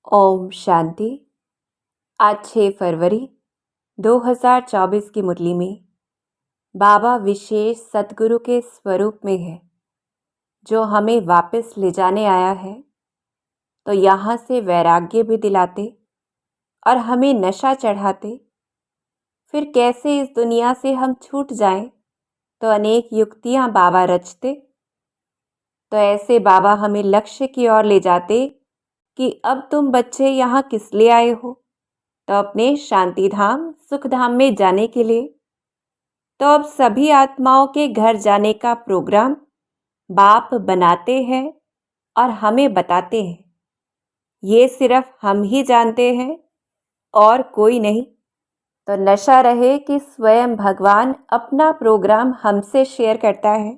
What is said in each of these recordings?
ओम शांति। आज 6 फरवरी 2024 की मुरली में बाबा विशेष सतगुरु के स्वरूप में है, जो हमें वापस ले जाने आया है। तो यहाँ से वैराग्य भी दिलाते और हमें नशा चढ़ाते। फिर कैसे इस दुनिया से हम छूट जाएं, तो अनेक युक्तियाँ बाबा रचते। तो ऐसे बाबा हमें लक्ष्य की ओर ले जाते कि अब तुम बच्चे यहाँ किस लिए आए हो? तो अपने शांति धाम सुख धाम में जाने के लिए। तो अब सभी आत्माओं के घर जाने का प्रोग्राम बाप बनाते हैं और हमें बताते हैं। ये सिर्फ हम ही जानते हैं और कोई नहीं। तो नशा रहे कि स्वयं भगवान अपना प्रोग्राम हमसे शेयर करता है।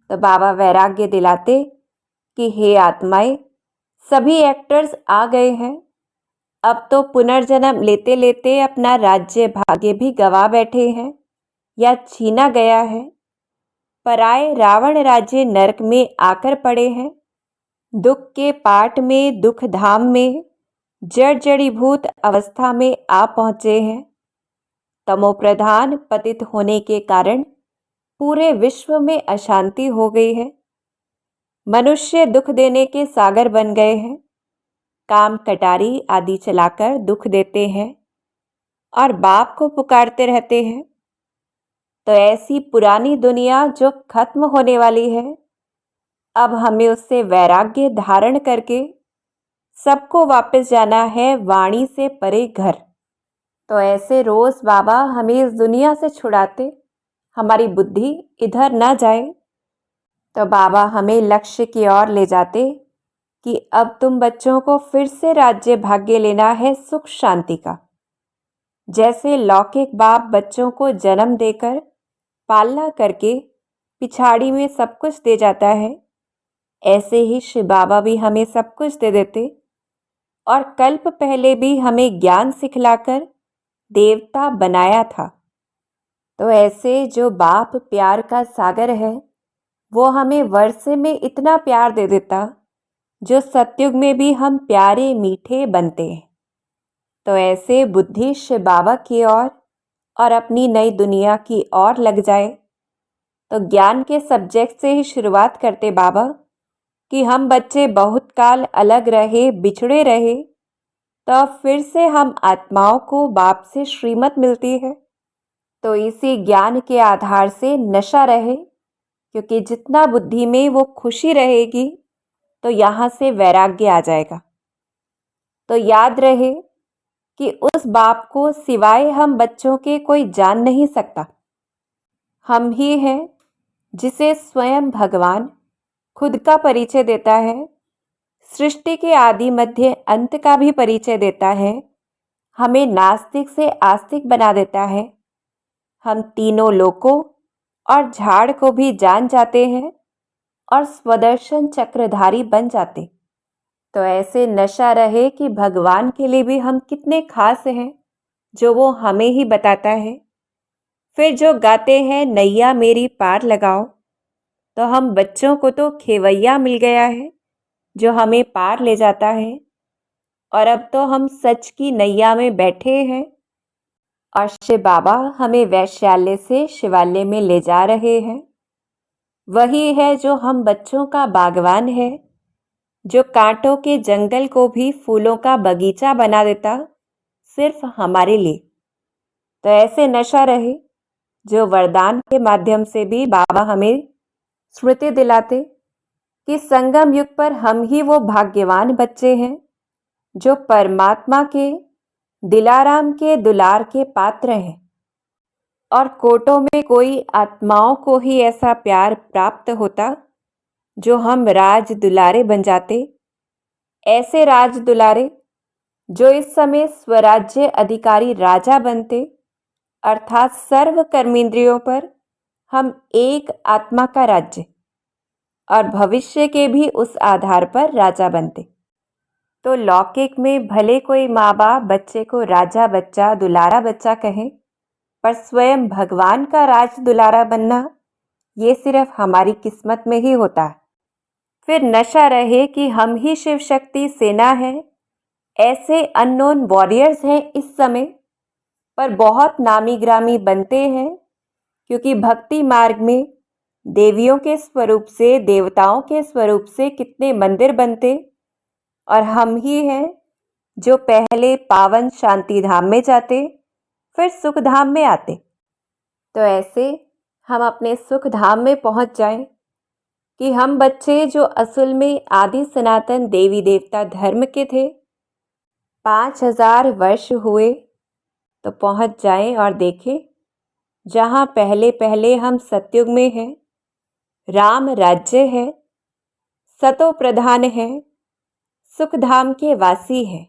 तो बाबा वैराग्य दिलाते कि हे आत्माएं, सभी एक्टर्स आ गए हैं। अब तो पुनर्जन्म लेते लेते अपना राज्य भाग्य भी गवा बैठे हैं या छीना गया है। पराए रावण राज्य नरक में आकर पड़े हैं। दुख के पाट में दुख धाम में जड़ जड़ीभूत अवस्था में आ पहुँचे हैं। तमोप्रधान पतित होने के कारण पूरे विश्व में अशांति हो गई है। मनुष्य दुख देने के सागर बन गए हैं। काम कटारी आदि चलाकर दुख देते हैं और बाप को पुकारते रहते हैं। तो ऐसी पुरानी दुनिया जो खत्म होने वाली है, अब हमें उससे वैराग्य धारण करके सबको वापस जाना है वाणी से परे घर। तो ऐसे रोज बाबा हमें इस दुनिया से छुड़ाते, हमारी बुद्धि इधर न जाए। तो बाबा हमें लक्ष्य की ओर ले जाते कि अब तुम बच्चों को फिर से राज्य भाग्य लेना है सुख शांति का। जैसे लौकिक बाप बच्चों को जन्म देकर पालना करके पिछाड़ी में सब कुछ दे जाता है, ऐसे ही शिव बाबा भी हमें सब कुछ दे देते और कल्प पहले भी हमें ज्ञान सिखलाकर देवता बनाया था। तो ऐसे जो बाप प्यार का सागर है, वो हमें वर्षे में इतना प्यार दे देता जो सतयुग में भी हम प्यारे मीठे बनते हैं। तो ऐसे बुद्धि शिव बाबा की ओर और अपनी नई दुनिया की ओर लग जाए। तो ज्ञान के सब्जेक्ट से ही शुरुआत करते बाबा कि हम बच्चे बहुत काल अलग रहे, बिछड़े रहे, तो अब फिर से हम आत्माओं को बाप से श्रीमत मिलती है। तो इसी ज्ञान के आधार से नशा रहे, क्योंकि जितना बुद्धि में वो खुशी रहेगी तो यहाँ से वैराग्य आ जाएगा। तो याद रहे कि उस बाप को सिवाय हम बच्चों के कोई जान नहीं सकता। हम ही हैं जिसे स्वयं भगवान खुद का परिचय देता है, सृष्टि के आदि मध्य अंत का भी परिचय देता है, हमें नास्तिक से आस्तिक बना देता है। हम तीनों लोकों और झाड़ को भी जान जाते हैं और स्वदर्शन चक्रधारी बन जाते। तो ऐसे नशा रहे कि भगवान के लिए भी हम कितने खास हैं, जो वो हमें ही बताता है। फिर जो गाते हैं नैया मेरी पार लगाओ, तो हम बच्चों को तो खेवैया मिल गया है जो हमें पार ले जाता है। और अब तो हम सच की नैया में बैठे हैं और शिव बाबा हमें वैश्यालय से शिवालय में ले जा रहे हैं। वही है जो हम बच्चों का बागवान है, जो कांटों के जंगल को भी फूलों का बगीचा बना देता सिर्फ हमारे लिए। तो ऐसे नशा रहे जो वरदान के माध्यम से भी बाबा हमें स्मृति दिलाते कि संगम युग पर हम ही वो भाग्यवान बच्चे हैं जो परमात्मा के दिलाराम के दुलार के पात्र हैं। और कोटों में कोई आत्माओं को ही ऐसा प्यार प्राप्त होता जो हम राज दुलारे बन जाते। ऐसे राज दुलारे जो इस समय स्वराज्य अधिकारी राजा बनते, अर्थात सर्व कर्मेंद्रियों पर हम एक आत्मा का राज्य, और भविष्य के भी उस आधार पर राजा बनते। तो लौकिक में भले कोई माँ बाप बच्चे को राजा बच्चा दुलारा बच्चा कहें, पर स्वयं भगवान का राज दुलारा बनना ये सिर्फ हमारी किस्मत में ही होता है। फिर नशा रहे कि हम ही शिव शक्ति सेना है ऐसे अननोन वॉरियर्स हैं इस समय, पर बहुत नामी ग्रामी बनते हैं, क्योंकि भक्ति मार्ग में देवियों के स्वरूप से, देवताओं के स्वरूप से कितने मंदिर बनते, और हम ही हैं जो पहले पावन शांति धाम में जाते, फिर सुख धाम में आते। तो ऐसे हम अपने सुख धाम में पहुंच जाएं कि हम बच्चे जो असल में आदि सनातन देवी देवता धर्म के थे, 5000 वर्ष हुए तो पहुंच जाएं और देखें जहां पहले पहले हम सतयुग में हैं, राम राज्य है, सतो प्रधान है, सुख धाम के वासी है,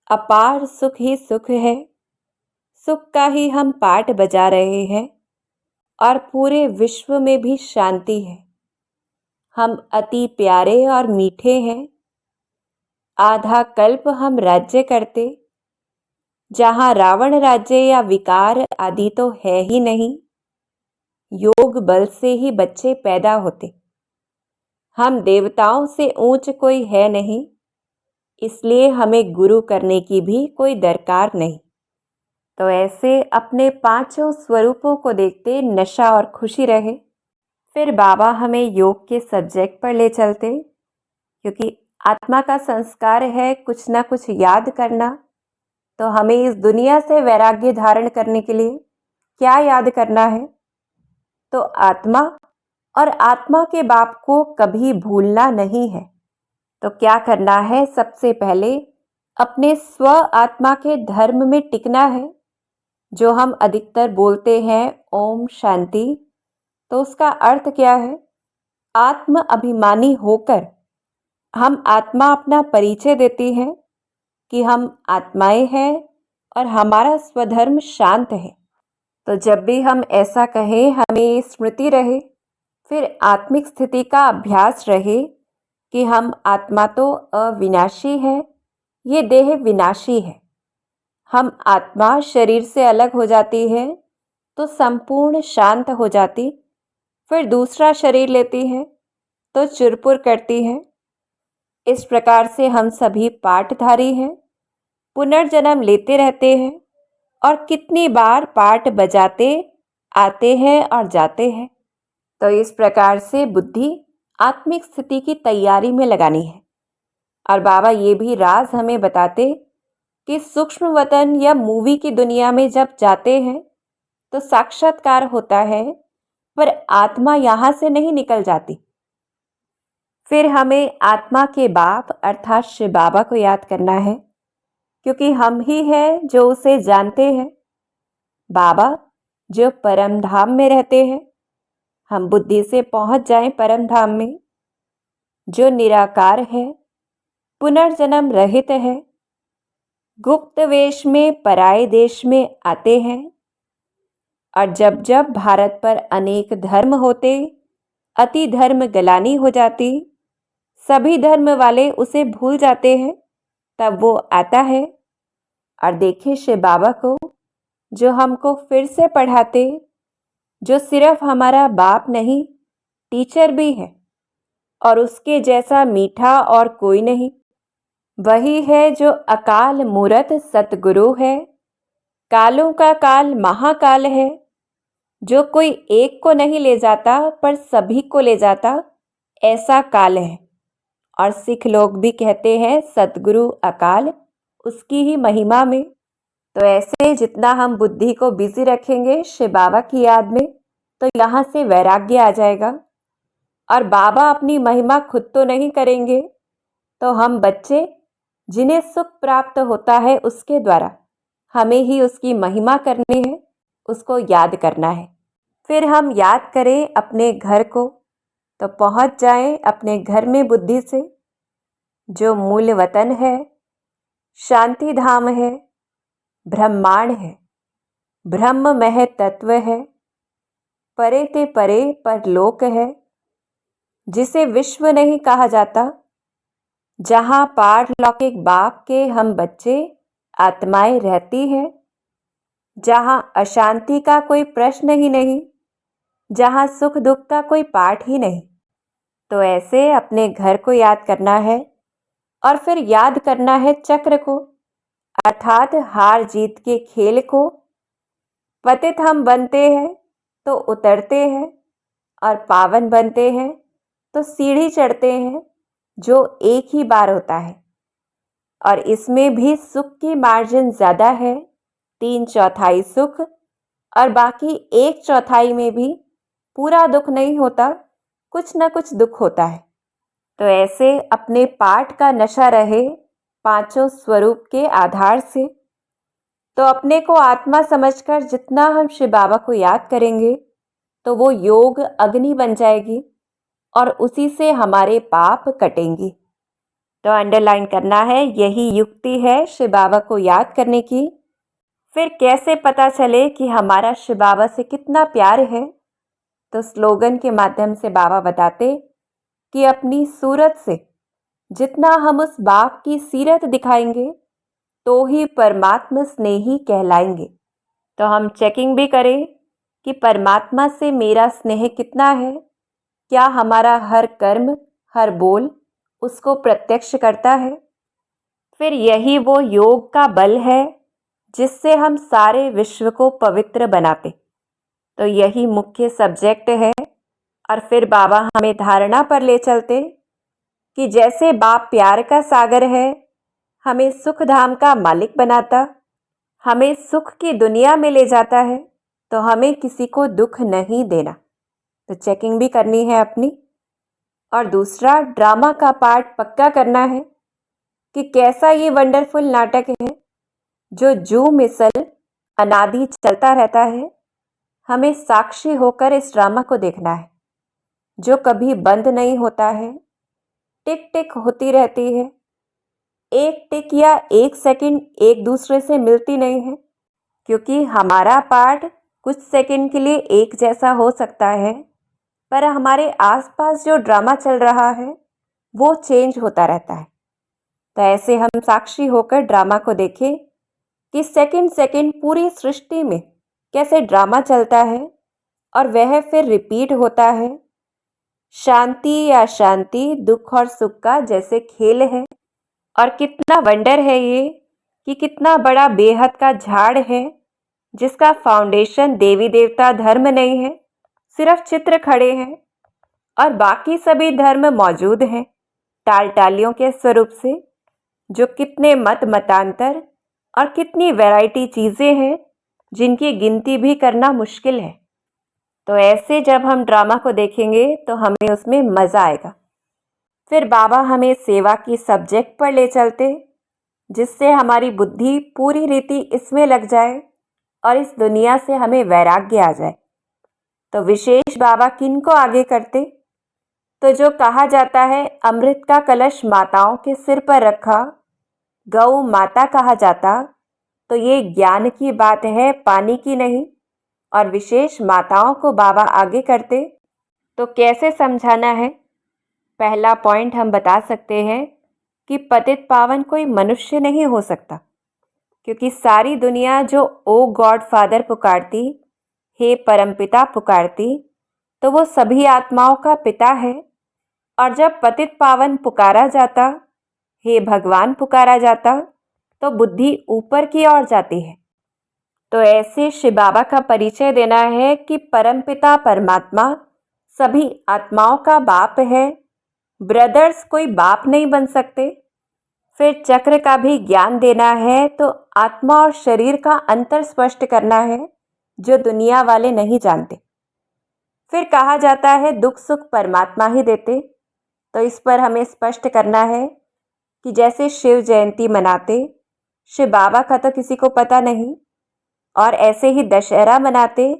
अपार सुख ही सुख है, सुख का ही हम पाठ बजा रहे हैं, और पूरे विश्व में भी शांति है। हम अति प्यारे और मीठे हैं। आधा कल्प हम राज्य करते, जहां रावण राज्य या विकार आदि तो है ही नहीं, योग बल से ही बच्चे पैदा होते। हम देवताओं से ऊंच कोई है नहीं, इसलिए हमें गुरु करने की भी कोई दरकार नहीं। तो ऐसे अपने पांचों स्वरूपों को देखते नशा और खुशी रहे। फिर बाबा हमें योग के सब्जेक्ट पर ले चलते, क्योंकि आत्मा का संस्कार है कुछ ना कुछ याद करना। तो हमें इस दुनिया से वैराग्य धारण करने के लिए क्या याद करना है? तो आत्मा और आत्मा के बाप को कभी भूलना नहीं है। तो क्या करना है? सबसे पहले अपने स्व आत्मा के धर्म में टिकना है, जो हम अधिकतर बोलते हैं ओम शांति। तो उसका अर्थ क्या है? आत्म अभिमानी होकर हम आत्मा अपना परिचय देती है कि हम आत्माएं हैं और हमारा स्वधर्म शांत है। तो जब भी हम ऐसा कहें, हमें स्मृति रहे, फिर आत्मिक स्थिति का अभ्यास रहे कि हम आत्मा तो अविनाशी है, ये देह विनाशी है। हम आत्मा शरीर से अलग हो जाती है तो संपूर्ण शांत हो जाती, फिर दूसरा शरीर लेती है तो चुरपुर करती है। इस प्रकार से हम सभी पाठधारी हैं, पुनर्जन्म लेते रहते हैं और कितनी बार पाठ बजाते आते हैं और जाते हैं। तो इस प्रकार से बुद्धि आत्मिक स्थिति की तैयारी में लगानी है। और बाबा ये भी राज हमें बताते कि सूक्ष्म वतन या मूवी की दुनिया में जब जाते हैं तो साक्षात्कार होता है, पर आत्मा यहाँ से नहीं निकल जाती। फिर हमें आत्मा के बाप अर्थात शिव बाबा को याद करना है, क्योंकि हम ही हैं जो उसे जानते हैं। बाबा जो परम धाम में रहते हैं, हम बुद्धि से पहुंच जाएं परम धाम में, जो निराकार है, पुनर्जन्म रहित है, गुप्त वेश में पराये देश में आते हैं। और जब जब भारत पर अनेक धर्म होते, अति धर्म गलानी हो जाती, सभी धर्म वाले उसे भूल जाते हैं, तब वो आता है। और देखिए शिव बाबा को, जो हमको फिर से पढ़ाते, जो सिर्फ हमारा बाप नहीं टीचर भी है, और उसके जैसा मीठा और कोई नहीं। वही है जो अकाल मूरत सतगुरु है, कालों का काल महाकाल है, जो कोई एक को नहीं ले जाता पर सभी को ले जाता, ऐसा काल है। और सिख लोग भी कहते हैं सतगुरु अकाल, उसकी ही महिमा में। तो ऐसे जितना हम बुद्धि को बिजी रखेंगे शिव बाबा की याद में, तो यहाँ से वैराग्य आ जाएगा। और बाबा अपनी महिमा खुद तो नहीं करेंगे, तो हम बच्चे जिन्हें सुख प्राप्त होता है उसके द्वारा हमें ही उसकी महिमा करनी है, उसको याद करना है। फिर हम याद करें अपने घर को, तो पहुंच जाएं अपने घर में बुद्धि से, जो मूल वतन है, शांति धाम है, ब्रह्मांड है, ब्रह्ममय तत्व है, परे ते परे परलोक है, जिसे विश्व नहीं कहा जाता, जहाँ पारलौकिक बाप के हम बच्चे आत्माएं रहती हैं, जहाँ अशांति का कोई प्रश्न ही नहीं, जहाँ सुख दुख का कोई पाठ ही नहीं। तो ऐसे अपने घर को याद करना है और फिर याद करना है चक्र को, अर्थात हार जीत के खेल को। पतित हम बनते हैं तो उतरते हैं, और पावन बनते हैं तो सीढ़ी चढ़ते हैं, जो एक ही बार होता है। और इसमें भी सुख की मार्जिन ज़्यादा है, 3/4 सुख, और बाकी 1/4 में भी पूरा दुख नहीं होता, कुछ ना कुछ दुख होता है। तो ऐसे अपने पाठ का नशा रहे पांचों स्वरूप के आधार से। तो अपने को आत्मा समझकर जितना हम शिव बाबा को याद करेंगे, तो वो योग अग्नि बन जाएगी और उसी से हमारे पाप कटेंगे। तो अंडरलाइन करना है, यही युक्ति है शिव बाबा को याद करने की। फिर कैसे पता चले कि हमारा शिव बाबा से कितना प्यार है? तो स्लोगन के माध्यम से बाबा बताते कि अपनी सूरत से जितना हम उस बाप की सीरत दिखाएंगे, तो ही परमात्मा स्नेही कहलाएंगे। तो हम चेकिंग भी करें कि परमात्मा से मेरा स्नेह कितना है, क्या हमारा हर कर्म, हर बोल उसको प्रत्यक्ष करता है। फिर यही वो योग का बल है जिससे हम सारे विश्व को पवित्र बनाते। तो यही मुख्य सब्जेक्ट है। और फिर बाबा हमें धारणा पर ले चलते कि जैसे बाप प्यार का सागर है, हमें सुख धाम का मालिक बनाता, हमें सुख की दुनिया में ले जाता है, तो हमें किसी को दुख नहीं देना। तो चेकिंग भी करनी है अपनी। और दूसरा, ड्रामा का पार्ट पक्का करना है कि कैसा ये वंडरफुल नाटक है जो जू मिसल अनादि चलता रहता है। हमें साक्षी होकर इस ड्रामा को देखना है, जो कभी बंद नहीं होता है, टिक टिक होती रहती है। एक टिक या एक सेकंड एक दूसरे से मिलती नहीं है, क्योंकि हमारा पार्ट कुछ सेकंड के लिए एक जैसा हो सकता है, पर हमारे आसपास जो ड्रामा चल रहा है वो चेंज होता रहता है। तो ऐसे हम साक्षी होकर ड्रामा को देखें कि सेकंड सेकंड पूरी सृष्टि में कैसे ड्रामा चलता है और वह फिर रिपीट होता है। शांति या शांति, दुख और सुख का जैसे खेल है। और कितना वंडर है ये कि कितना बड़ा बेहद का झाड़ है जिसका फाउंडेशन देवी देवता धर्म नहीं है, सिर्फ चित्र खड़े हैं, और बाकी सभी धर्म मौजूद हैं टाल टालियों के स्वरूप से। जो कितने मत मतांतर और कितनी वैरायटी चीज़ें हैं जिनकी गिनती भी करना मुश्किल है। तो ऐसे जब हम ड्रामा को देखेंगे तो हमें उसमें मज़ा आएगा। फिर बाबा हमें सेवा की सब्जेक्ट पर ले चलते, जिससे हमारी बुद्धि पूरी रीति इसमें लग जाए और इस दुनिया से हमें वैराग्य आ जाए। तो विशेष बाबा किन को आगे करते? तो जो कहा जाता है अमृत का कलश माताओं के सिर पर रखा, गौ माता कहा जाता, तो ये ज्ञान की बात है, पानी की नहीं। और विशेष माताओं को बाबा आगे करते। तो कैसे समझाना है? पहला पॉइंट हम बता सकते हैं कि पतित पावन कोई मनुष्य नहीं हो सकता, क्योंकि सारी दुनिया जो ओ गॉड फादर पुकारती, हे परमपिता पुकारती, तो वो सभी आत्माओं का पिता है। और जब पतित पावन पुकारा जाता, हे भगवान पुकारा जाता, तो बुद्धि ऊपर की ओर जाती है। तो ऐसे शिव बाबा का परिचय देना है कि परमपिता परमात्मा सभी आत्माओं का बाप है। ब्रदर्स कोई बाप नहीं बन सकते। फिर चक्र का भी ज्ञान देना है, तो आत्मा और शरीर का अंतर स्पष्ट करना है, जो दुनिया वाले नहीं जानते। फिर कहा जाता है दुख सुख परमात्मा ही देते, तो इस पर हमें स्पष्ट करना है कि जैसे शिव जयंती मनाते, शिव बाबा का तो किसी को पता नहीं, और ऐसे ही दशहरा मनाते,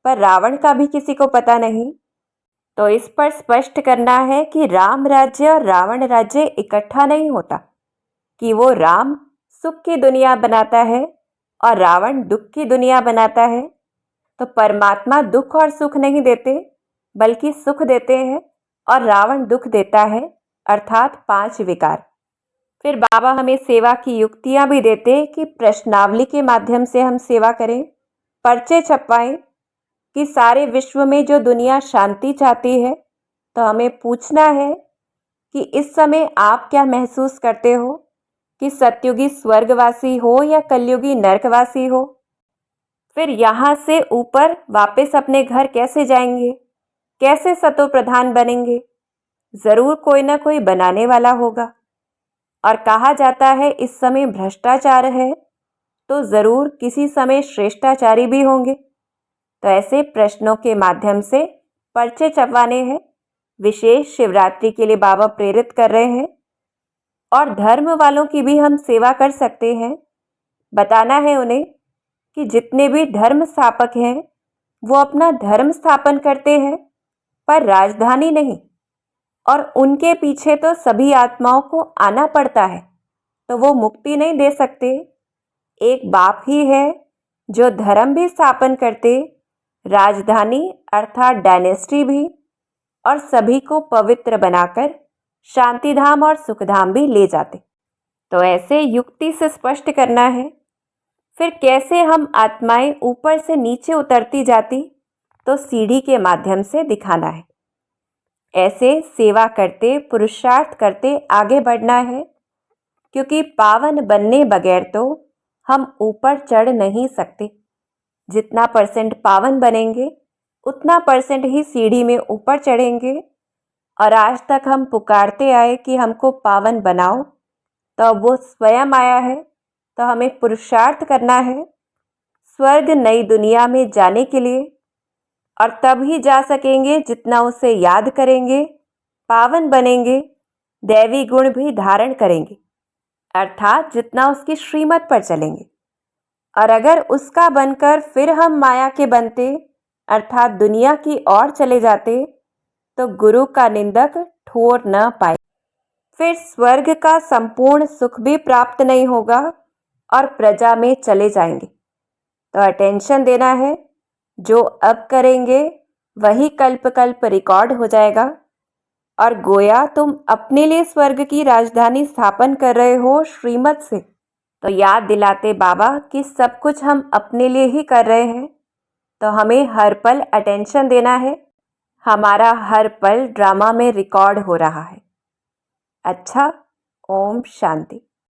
पर रावण का भी किसी को पता नहीं। तो इस पर स्पष्ट करना है कि राम राज्य और रावण राज्य इकट्ठा नहीं होता, कि वो राम सुख की दुनिया बनाता है और रावण दुख की दुनिया बनाता है। तो परमात्मा दुख और सुख नहीं देते, बल्कि सुख देते हैं, और रावण दुख देता है, अर्थात 5 विकार। फिर बाबा हमें सेवा की युक्तियाँ भी देते कि प्रश्नावली के माध्यम से हम सेवा करें, पर्चे छपवाएं कि सारे विश्व में जो दुनिया शांति चाहती है, तो हमें पूछना है कि इस समय आप क्या महसूस करते हो कि सतयुगी स्वर्गवासी हो या कलयुगी नरकवासी हो। फिर यहाँ से ऊपर वापस अपने घर कैसे जाएंगे, कैसे सतो प्रधान बनेंगे। जरूर कोई ना कोई बनाने वाला होगा। और कहा जाता है इस समय भ्रष्टाचार है, तो जरूर किसी समय श्रेष्ठाचारी भी होंगे। तो ऐसे प्रश्नों के माध्यम से पर्चे छपवाने हैं। विशेष शिवरात्रि के लिए बाबा प्रेरित कर रहे हैं। और धर्म वालों की भी हम सेवा कर सकते हैं। बताना है उन्हें कि जितने भी धर्म स्थापक हैं वो अपना धर्म स्थापन करते हैं, पर राजधानी नहीं। और उनके पीछे तो सभी आत्माओं को आना पड़ता है, तो वो मुक्ति नहीं दे सकते। एक बाप ही है जो धर्म भी स्थापन करते, राजधानी अर्थात डायनेस्टी भी, और सभी को पवित्र बनाकर शांतिधाम और सुखधाम भी ले जाते। तो ऐसे युक्ति से स्पष्ट करना है। फिर कैसे हम आत्माएं ऊपर से नीचे उतरती जाती, तो सीढ़ी के माध्यम से दिखाना है। ऐसे सेवा करते, पुरुषार्थ करते आगे बढ़ना है, क्योंकि पावन बनने बगैर तो हम ऊपर चढ़ नहीं सकते। जितना % पावन बनेंगे उतना % ही सीढ़ी में ऊपर चढ़ेंगे। और आज तक हम पुकारते आए कि हमको पावन बनाओ, तो अब वो स्वयं आया है, तो हमें पुरुषार्थ करना है स्वर्ग नई दुनिया में जाने के लिए। और तब ही जा सकेंगे जितना उसे याद करेंगे, पावन बनेंगे, दैवी गुण भी धारण करेंगे, अर्थात जितना उसकी श्रीमत पर चलेंगे। और अगर उसका बनकर फिर हम माया के बनते, अर्थात दुनिया की ओर चले जाते, तो गुरु का निंदक ठोर न पाए। फिर स्वर्ग का संपूर्ण सुख भी प्राप्त नहीं होगा और प्रजा में चले जाएंगे। तो अटेंशन देना है। जो अब करेंगे वही कल्प कल्प रिकॉर्ड हो जाएगा। और गोया तुम अपने लिए स्वर्ग की राजधानी स्थापन कर रहे हो श्रीमत से। तो याद दिलाते बाबा कि सब कुछ हम अपने लिए ही कर रहे हैं, तो हमें हर पल अटेंशन देना है। हमारा हर पल ड्रामा में रिकॉर्ड हो रहा है। अच्छा, ओम शांति।